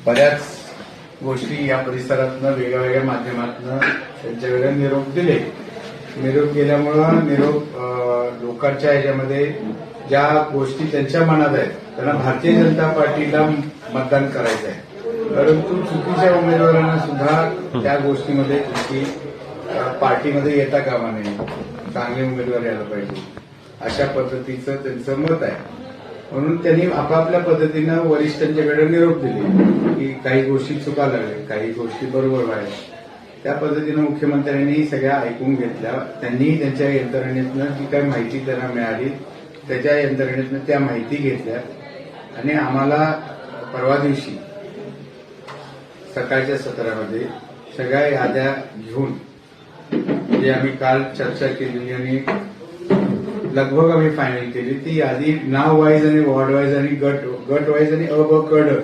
बऱ्याच गोष्टी या परिसरातनं वेगळ्या माध्यमातून त्यांच्याकडे निरोप दिले. निरोप गेल्यामुळं लोकांच्या ह्याच्यामध्ये ज्या गोष्टी त्यांच्या मनात आहेत त्यांना भारतीय जनता पार्टीला मतदान करायचं आहे, परंतु चुकीच्या उमेदवारांना सुद्धा त्या गोष्टीमध्ये चुकी पार्टीमध्ये येता कामा नये, चांगले उमेदवार यायला पाहिजे अशा पद्धतीचं त्यांचं मत आहे. म्हणून त्यांनी आपापल्या पद्धतीनं वरिष्ठांच्याकडे निरोप दिले की काही गोष्टी चुका लागल्या, काही गोष्टी बरोबर आहेत. त्या पद्धतीनं मुख्यमंत्र्यांनी सगळ्या ऐकून घेतल्या. त्यांनी त्यांच्या यंत्रणेतनं जी काही माहिती त्यांना मिळाली त्याच्या यंत्रणेतनं त्या माहिती घेतल्या आणि आम्हाला परवा दिवशी सकाळच्या सत्रामध्ये सगळ्या याद्या घेऊन जे आम्ही काल चर्चा केलेली आणि लगभग आम्ही फायनल केली ती यादी नाव वाईज आणि वॉर्ड वाईज आणि गट वाईज आणि अ ब क ड